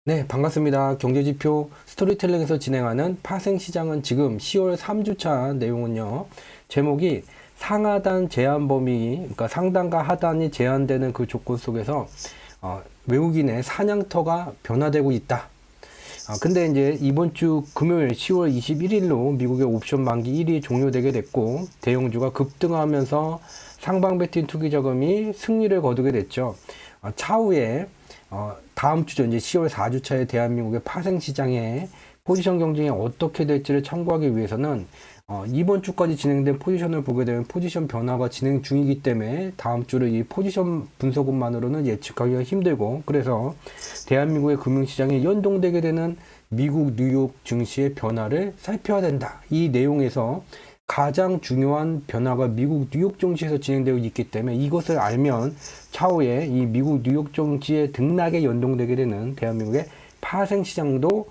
네, 반갑습니다. 경제지표 스토리텔링에서 진행하는 파생시장은 지금 10월 3주차 내용은요. 제목이 상하단 제한 범위, 그러니까 상단과 하단이 제한되는 그 조건 속에서 외국인의 사냥터가 변화되고 있다. 근데 이제 이번 주 금요일 10월 21일로 미국의 옵션 만기 1이 종료되게 됐고 대형주가 급등하면서 상방 베팅 투기 자금이 승리를 거두게 됐죠. 차후에 다음 주죠. 이제 10월 4주차에 대한민국의 파생 시장의 포지션 경쟁이 어떻게 될지를 참고하기 위해서는 이번 주까지 진행된 포지션을 보게 되면 포지션 변화가 진행 중이기 때문에 다음 주를 이 포지션 분석만으로는 예측하기가 힘들고, 그래서 대한민국의 금융시장에 연동되게 되는 미국 뉴욕 증시의 변화를 살펴야 된다. 이 내용에서 가장 중요한 변화가 미국 뉴욕 증시에서 진행되고 있기 때문에 이것을 알면 차후에 이 미국 뉴욕 증시의 등락에 연동되게 되는 대한민국의 파생 시장도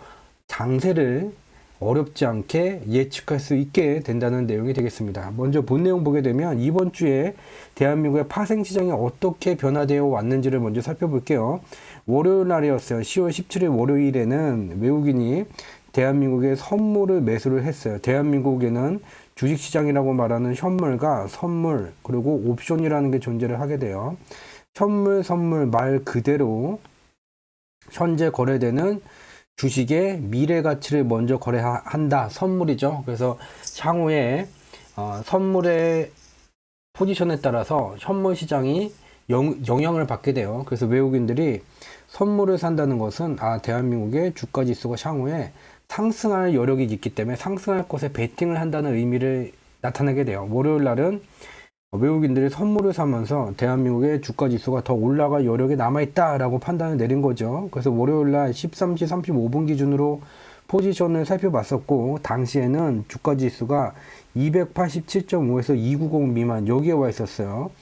장세를 어렵지 않게 예측할 수 있게 된다는 내용이 되겠습니다. 먼저 본 내용 보게 되면 이번 주에 대한민국의 파생 시장이 어떻게 변화되어 왔는지를 먼저 살펴볼게요. 월요일 날이었어요. 10월 17일 월요일에는 외국인이 대한민국에 선물을 매수를 했어요. 대한민국에는 주식시장이라고 말하는 현물과 선물 그리고 옵션이라는 게 존재를 하게 돼요. 현물, 선물 말 그대로 현재 거래되는 주식의 미래 가치를 먼저 거래한다. 선물이죠. 그래서 향후에 선물의 포지션에 따라서 현물 시장이 영향을 받게 돼요. 그래서 외국인들이 선물을 산다는 것은 대한민국의 주가 지수가 향후에 상승할 여력이 있기 때문에 상승할 것에 베팅을 한다는 의미를 나타내게 돼요. 월요일 날은 외국인들이 선물을 사면서 대한민국의 주가 지수가 더 올라갈 여력이 남아있다라고 판단을 내린 거죠. 그래서 월요일날 13시 35분 기준으로 포지션을 살펴봤었고, 당시에는 주가 지수가 287.5에서 290 미만 여기에 와 있었어요.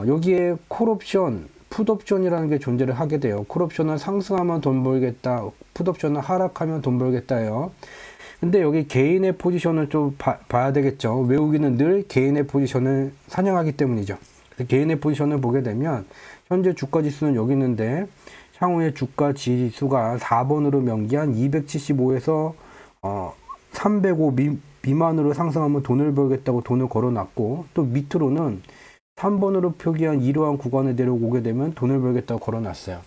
여기에 콜옵션, 풋옵션이라는 게 존재를 하게 돼요. 콜옵션은 상승하면 돈 벌겠다, 풋옵션은 하락하면 돈 벌겠다예요. 근데 여기 개인의 포지션을 좀 봐야 되겠죠. 외국인은 늘 개인의 포지션을 사냥하기 때문이죠. 그래서 개인의 포지션을 보게 되면 현재 주가 지수는 여기 있는데 향후에 주가 지수가 4번으로 명기한 275에서 305 미만으로 상승하면 돈을 벌겠다고 돈을 걸어놨고, 또 밑으로는 3번으로 표기한 이러한 구간에 내려오게 되면 돈을 벌겠다고 걸어놨어요.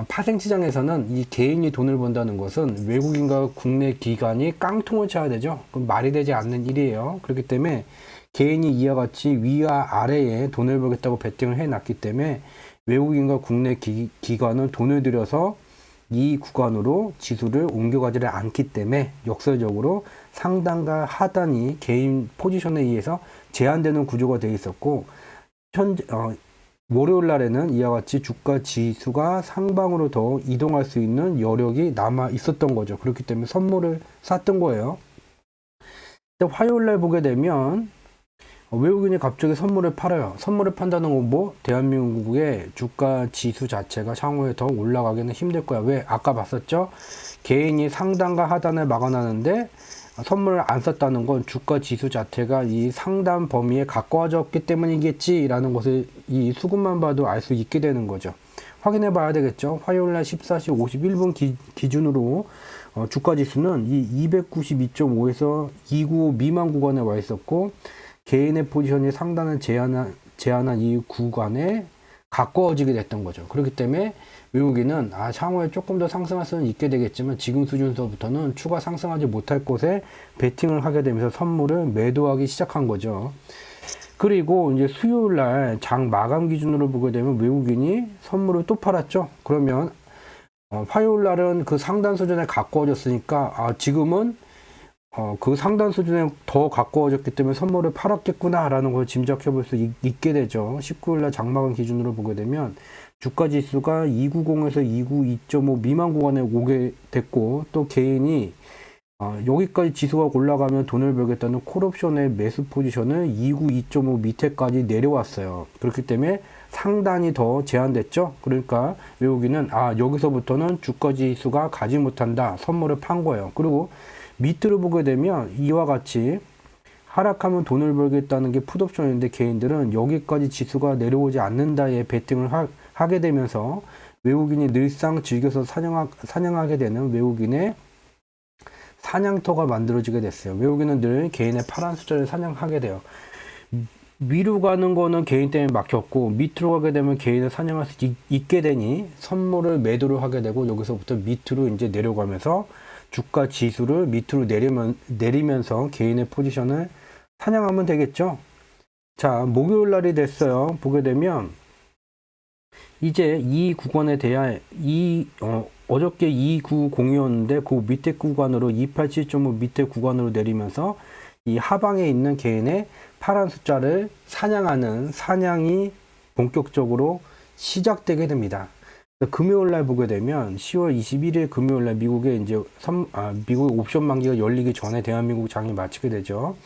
파생시장에서는 이 개인이 돈을 번다는 것은 외국인과 국내 기관이 깡통을 쳐야 되죠. 그럼 말이 되지 않는 일이에요. 그렇기 때문에 개인이 이와 같이 위와 아래에 돈을 벌겠다고 베팅을 해놨기 때문에 외국인과 국내 기관은 돈을 들여서 이 구간으로 지수를 옮겨가지를 않기 때문에 역설적으로 상단과 하단이 개인 포지션에 의해서 제한되는 구조가 되어 있었고, 현재 월요일 날에는 이와 같이 주가 지수가 상방으로 더 이동할 수 있는 여력이 남아 있었던 거죠. 그렇기 때문에 선물을 샀던 거예요. 화요일 날 보게 되면 외국인이 갑자기 선물을 팔아요. 선물을 판다는 건 뭐? 대한민국의 주가 지수 자체가 향후에 더 올라가기는 힘들 거야. 왜? 아까 봤었죠? 개인이 상단과 하단을 막아놨는데 선물을 안 썼다는 건 주가 지수 자체가 이 상단 범위에 가까워졌기 때문이겠지라는 것을 이 수급만 봐도 알 수 있게 되는 거죠. 확인해 봐야 되겠죠. 화요일날 14시 51분 기준으로 주가 지수는 이 292.5에서 295 미만 구간에 와 있었고, 개인의 포지션이 상단을 제한한 이 구간에 가까워지게 됐던 거죠. 그렇기 때문에 외국인은 향후에 조금 더 상승할 수는 있게 되겠지만 지금 수준서부터는 추가 상승하지 못할 곳에 베팅을 하게 되면서 선물을 매도하기 시작한 거죠. 그리고 이제 수요일 날 장 마감 기준으로 보게 되면 외국인이 선물을 또 팔았죠. 그러면 화요일 날은 그 상단 수준에 가까워졌으니까 지금은 그 상단 수준에 더 가까워졌기 때문에 선물을 팔았겠구나라는 걸 짐작해 볼 수 있게 되죠. 19일날 장마감 기준으로 보게 되면 주가 지수가 290에서 292.5 미만 구간에 오게 됐고, 또 개인이 여기까지 지수가 올라가면 돈을 벌겠다는 콜옵션의 매수 포지션을 292.5 밑에까지 내려왔어요. 그렇기 때문에 상단이 더 제한됐죠. 그러니까 외국인은 여기서부터는 주가 지수가 가지 못한다, 선물을 판 거예요. 그리고 밑으로 보게 되면 이와 같이 하락하면 돈을 벌겠다는 게 풋옵션인데 개인들은 여기까지 지수가 내려오지 않는다에 베팅을 하게 되면서 외국인이 늘상 즐겨서 사냥하게 되는 외국인의 사냥터가 만들어지게 됐어요. 외국인은 늘 개인의 파란 숫자를 사냥하게 돼요. 위로 가는 거는 개인 때문에 막혔고, 밑으로 가게 되면 개인을 사냥할 수 있게 되니 선물을 매도를 하게 되고, 여기서부터 밑으로 이제 내려가면서 주가 지수를 밑으로 내리면서 개인의 포지션을 사냥하면 되겠죠. 자, 목요일 날이 됐어요. 보게 되면 이제 이 구간에 대한 어저께 2902였는데 그 밑에 구간으로 287.5 밑에 구간으로 내리면서 이 하방에 있는 개인의 파란 숫자를 사냥하는 사냥이 본격적으로 시작되게 됩니다. 금요일 날 보게 되면 10월 21일 금요일 날 미국에 이제 미국 옵션 만기가 열리기 전에 대한민국 장이 마치게 되죠.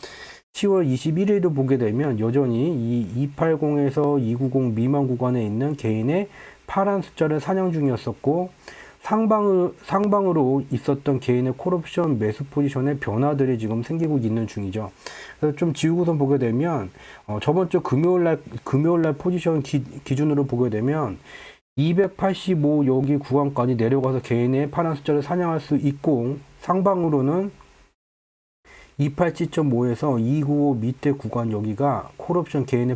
10월 21일도 보게 되면 여전히 이 280에서 290 미만 구간에 있는 개인의 파란 숫자를 사냥 중이었었고, 상방으로 있었던 개인의 콜옵션 매수 포지션의 변화들이 지금 생기고 있는 중이죠. 그래서 좀 지우고선 보게 되면 저번 주 금요일날 포지션 기준으로 보게 되면 285 여기 구간까지 내려가서 개인의 파란 숫자를 사냥할 수 있고, 상방으로는 287.5에서 295 밑에 구간 여기가 콜옵션 개인의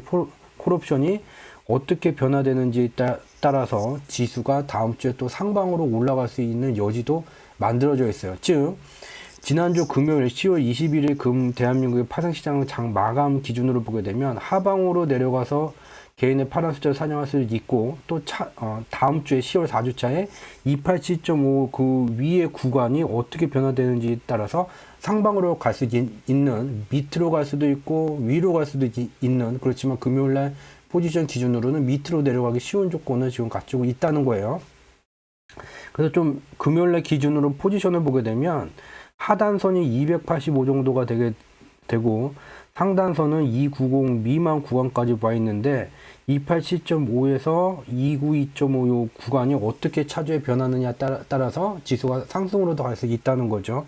콜옵션이 어떻게 변화되는지에 따라서 지수가 다음 주에 또 상방으로 올라갈 수 있는 여지도 만들어져 있어요. 즉 지난주 금요일 10월 21일 대한민국의 파생시장 장 마감 기준으로 보게 되면 하방으로 내려가서 개인의 파란 숫자를 사냥할 수 있고, 또 다음 주에 10월 4주차에 287.5 그 위의 구간이 어떻게 변화되는지에 따라서 상방으로 갈 수 있는, 밑으로 갈 수도 있고 위로 갈 수도 있는, 그렇지만 금요일날 포지션 기준으로는 밑으로 내려가기 쉬운 조건을 지금 갖추고 있다는 거예요. 그래서 좀 금요일날 기준으로 포지션을 보게 되면 하단선이 285 정도가 되고 상단선은 290 미만 구간까지 와 있는데 287.5에서 292.5 구간이 어떻게 차주에 변하느냐에 따라서 지수가 상승으로도 갈 수 있다는 거죠.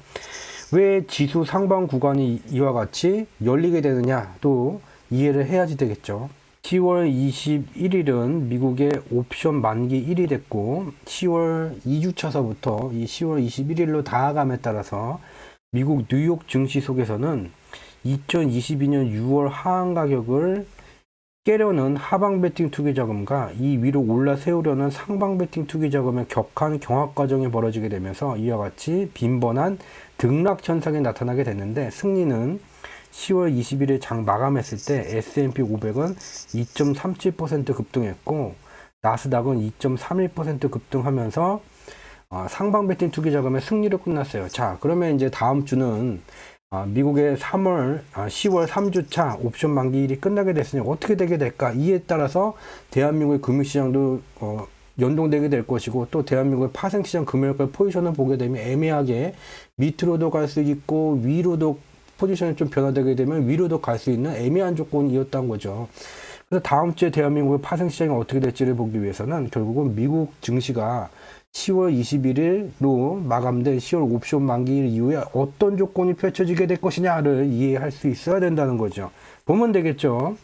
왜 지수 상방 구간이 이와 같이 열리게 되느냐 또 이해를 해야지 되겠죠. 10월 21일은 미국의 옵션 만기 1이 됐고 10월 2주차서부터 이 10월 21일로 다가감에 따라서 미국 뉴욕 증시 속에서는 2022년 6월 하한 가격을 깨려는 하방 베팅 투기 자금과 이 위로 올라 세우려는 상방 베팅 투기 자금의 격한 경합 과정이 벌어지게 되면서 이와 같이 빈번한 등락 현상이 나타나게 됐는데, 승리는 10월 21일 장 마감했을 때 S&P 500은 2.37% 급등했고 나스닥은 2.31% 급등하면서 상방 베팅 투기 자금의 승리로 끝났어요. 자, 그러면 이제 다음 주는 미국의 10월 3주차 옵션 만기일이 끝나게 됐으니 어떻게 되게 될까? 이에 따라서 대한민국의 금융시장도 연동되게 될 것이고, 또 대한민국의 파생시장 금요일까지 포지션을 보게 되면 애매하게 밑으로도 갈 수 있고 위로도 포지션이 좀 변화되게 되면 위로도 갈 수 있는 애매한 조건이었던 거죠. 그래서 다음 주에 대한민국의 파생시장이 어떻게 될지를 보기 위해서는 결국은 미국 증시가 10월 21일로 마감된 10월 옵션 만기일 이후에 어떤 조건이 펼쳐지게 될 것이냐를 이해할 수 있어야 된다는 거죠. 보면 되겠죠.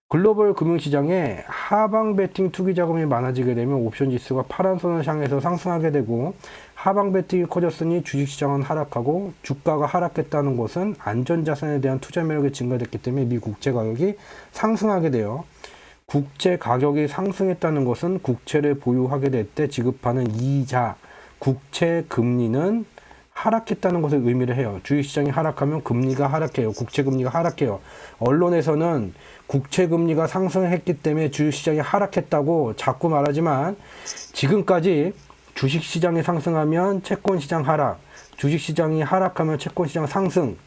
글로벌 금융시장에 하방 베팅 투기 자금이 많아지게 되면 옵션 지수가 파란 선을 향해서 상승하게 되고, 하방 베팅이 커졌으니 주식시장은 하락하고, 주가가 하락했다는 것은 안전자산에 대한 투자 매력이 증가됐기 때문에 미 국채 가격이 상승하게 돼요. 국채 가격이 상승했다는 것은 국채를 보유하게 될 때 지급하는 이자, 국채 금리는 하락했다는 것을 의미를 해요. 주식시장이 하락하면 금리가 하락해요. 국채 금리가 하락해요. 언론에서는 국채 금리가 상승했기 때문에 주식시장이 하락했다고 자꾸 말하지만, 지금까지 주식시장이 상승하면 채권시장 하락, 주식시장이 하락하면 채권시장 상승,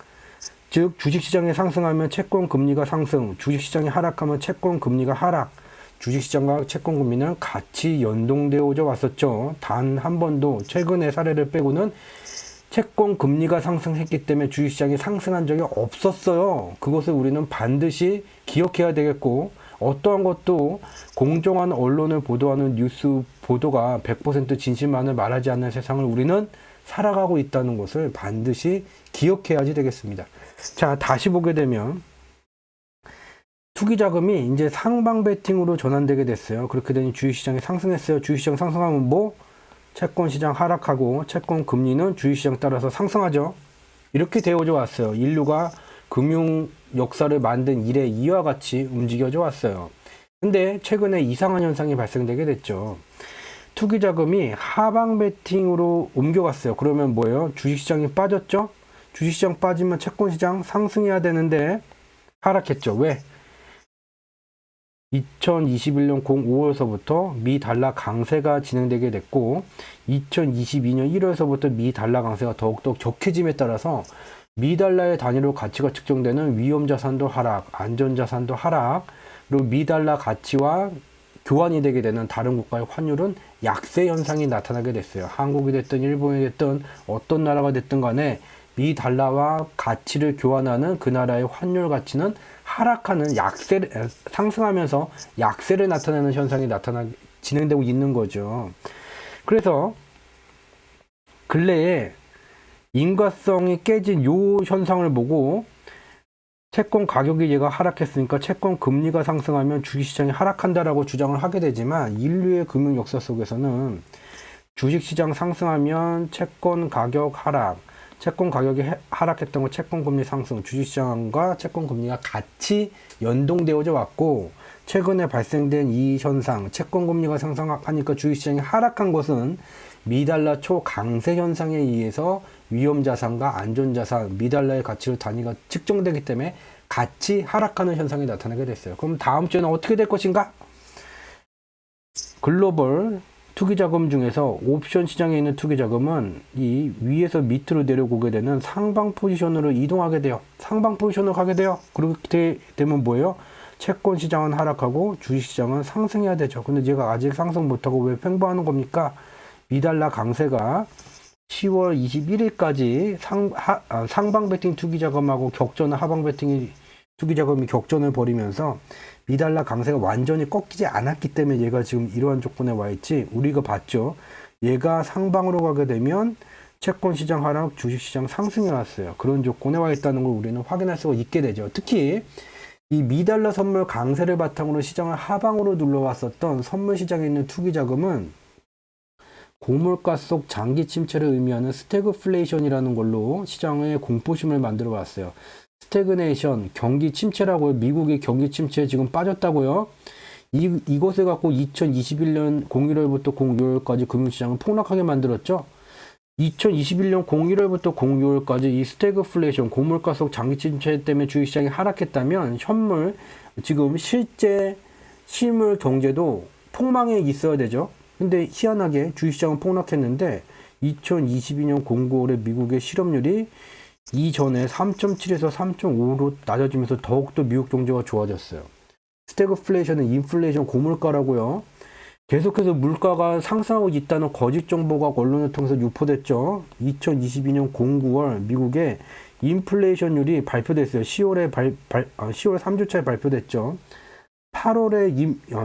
즉 주식시장이 상승하면 채권금리가 상승, 주식시장이 하락하면 채권금리가 하락, 주식시장과 채권금리는 같이 연동되어 왔었죠. 단 한 번도 최근의 사례를 빼고는 채권금리가 상승했기 때문에 주식시장이 상승한 적이 없었어요. 그것을 우리는 반드시 기억해야 되겠고, 어떠한 것도 공정한 언론을 보도하는 뉴스 보도가 100% 진실만을 말하지 않는 세상을 우리는 살아가고 있다는 것을 반드시 기억해야지 되겠습니다. 자, 다시 보게 되면 투기 자금이 이제 상방 베팅으로 전환되게 됐어요. 그렇게 되니 주식시장이 상승했어요. 주식시장 상승하면 뭐? 채권 시장 하락하고 채권 금리는 주식시장 따라서 상승하죠. 이렇게 되어져 왔어요. 인류가 금융 역사를 만든 이래 이와 같이 움직여져 왔어요. 근데 최근에 이상한 현상이 발생되게 됐죠. 투기 자금이 하방 베팅으로 옮겨갔어요. 그러면 뭐예요? 주식시장이 빠졌죠? 주식시장 빠지면 채권시장 상승해야 되는데 하락했죠. 왜? 2021년 5월서부터 미 달러 강세가 진행되게 됐고 2022년 1월서부터 미 달러 강세가 더욱더 격해짐에 따라서 미 달러의 단위로 가치가 측정되는 위험 자산도 하락, 안전 자산도 하락, 그리고 미 달러 가치와 교환이 되게 되는 다른 국가의 환율은 약세 현상이 나타나게 됐어요. 한국이 됐든 일본이 됐든 어떤 나라가 됐든 간에 미 달러와 가치를 교환하는 그 나라의 환율 가치는 하락하는 약세를 상승하면서 약세를 나타내는 현상이 진행되고 있는 거죠. 그래서 근래에 인과성이 깨진 요 현상을 보고 채권 가격이 얘가 하락했으니까 채권 금리가 상승하면 주식시장이 하락한다라고 주장을 하게 되지만 인류의 금융 역사 속에서는 주식시장 상승하면 채권 가격 하락, 채권 가격이 하락했던 거 채권 금리 상승, 주식시장과 채권 금리가 같이 연동되어져 왔고 최근에 발생된 이 현상, 채권 금리가 상승하니까 주식시장이 하락한 것은 미달러 초강세 현상에 의해서 위험자산과 안전자산, 미달러의 가치로 단위가 측정되기 때문에 같이 하락하는 현상이 나타나게 됐어요. 그럼 다음 주에는 어떻게 될 것인가? 글로벌 투기자금 중에서 옵션 시장에 있는 투기자금은 이 위에서 밑으로 내려오게 되는 상방 포지션으로 이동하게 돼요. 상방 포지션으로 가게 돼요. 그렇게 되면 뭐예요? 채권 시장은 하락하고 주식 시장은 상승해야 되죠. 근데 제가 아직 상승 못하고 왜 횡보하는 겁니까? 미달러 강세가 10월 21일까지 상방 베팅 투기자금하고 격전 하방 베팅 투기자금이 격전을 벌이면서 미달러 강세가 완전히 꺾이지 않았기 때문에 얘가 지금 이러한 조건에 와 있지. 우리가 봤죠. 얘가 상방으로 가게 되면 채권 시장 하락, 주식 시장 상승해 왔어요. 그런 조건에 와 있다는 걸 우리는 확인할 수가 있게 되죠. 특히 이 미달러 선물 강세를 바탕으로 시장을 하방으로 눌러왔었던 선물 시장에 있는 투기 자금은 고물가 속 장기 침체를 의미하는 스태그플레이션이라는 걸로 시장의 공포심을 만들어 왔어요. 스태그네이션, 경기 침체라고요. 미국의 경기 침체에 지금 빠졌다고요. 이것을 갖고 2021년 01월부터 06월까지 금융시장을 폭락하게 만들었죠. 2021년 01월부터 06월까지 이 스태그플레이션, 고물가 속 장기 침체 때문에 주식시장이 하락했다면 현물, 지금 실제 실물 경제도 폭망에 있어야 되죠. 근데 희한하게 주식시장은 폭락했는데 2022년 09월에 미국의 실업률이 이전에 3.7에서 3.5로 낮아지면서 더욱더 미국 경제가 좋아졌어요. 스태그플레이션은 인플레이션 고물가라고요. 계속해서 물가가 상승하고 있다는 거짓 정보가 언론을 통해서 유포됐죠. 2022년 09월 미국의 인플레이션율이 발표됐어요. 10월 3주차에 발표됐죠. 8월에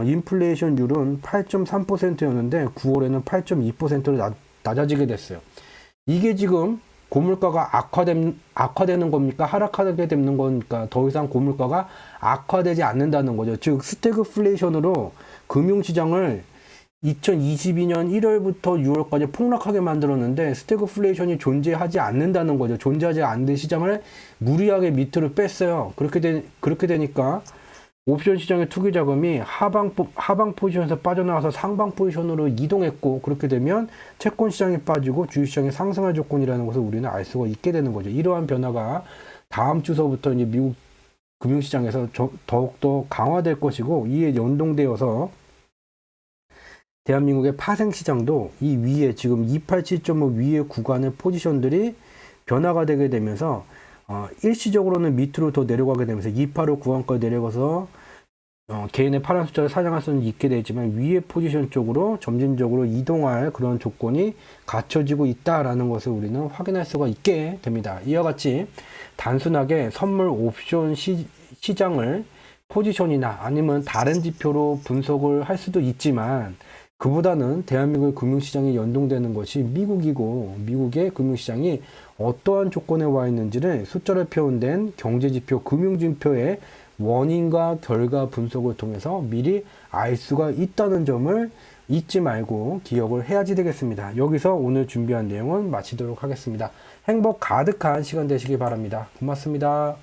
인플레이션율은 8.3%였는데 9월에는 8.2%로 낮아지게 됐어요. 이게 지금 고물가가 악화되는 겁니까? 하락하게 되는 겁니까? 더 이상 고물가가 악화되지 않는다는 거죠. 즉 스태그플레이션으로 금융시장을 2022년 1월부터 6월까지 폭락하게 만들었는데 스태그플레이션이 존재하지 않는다는 거죠. 존재하지 않는 시장을 무리하게 밑으로 뺐어요. 그렇게 되니까 옵션 시장의 투기 자금이 하방 포지션에서 빠져나와서 상방 포지션으로 이동했고, 그렇게 되면 채권 시장이 빠지고 주식 시장이 상승할 조건이라는 것을 우리는 알 수가 있게 되는 거죠. 이러한 변화가 다음 주서부터 이제 미국 금융시장에서 더욱더 강화될 것이고, 이에 연동되어서 대한민국의 파생시장도 이 위에 지금 287.5 위의 구간의 포지션들이 변화가 되게 되면서 일시적으로는 밑으로 더 내려가게 되면서 285 구간까지 내려가서 개인의 파란 숫자를 사냥할 수는 있게 되지만 위의 포지션 쪽으로 점진적으로 이동할 그런 조건이 갖춰지고 있다라는 것을 우리는 확인할 수가 있게 됩니다. 이와 같이 단순하게 선물 옵션 시장을 포지션이나 아니면 다른 지표로 분석을 할 수도 있지만, 그보다는 대한민국의 금융시장이 연동되는 것이 미국이고, 미국의 금융시장이 어떠한 조건에 와 있는지를 숫자로 표현된 경제지표, 금융지표에 원인과 결과 분석을 통해서 미리 알 수가 있다는 점을 잊지 말고 기억을 해야지 되겠습니다. 여기서 오늘 준비한 내용은 마치도록 하겠습니다. 행복 가득한 시간 되시기 바랍니다. 고맙습니다.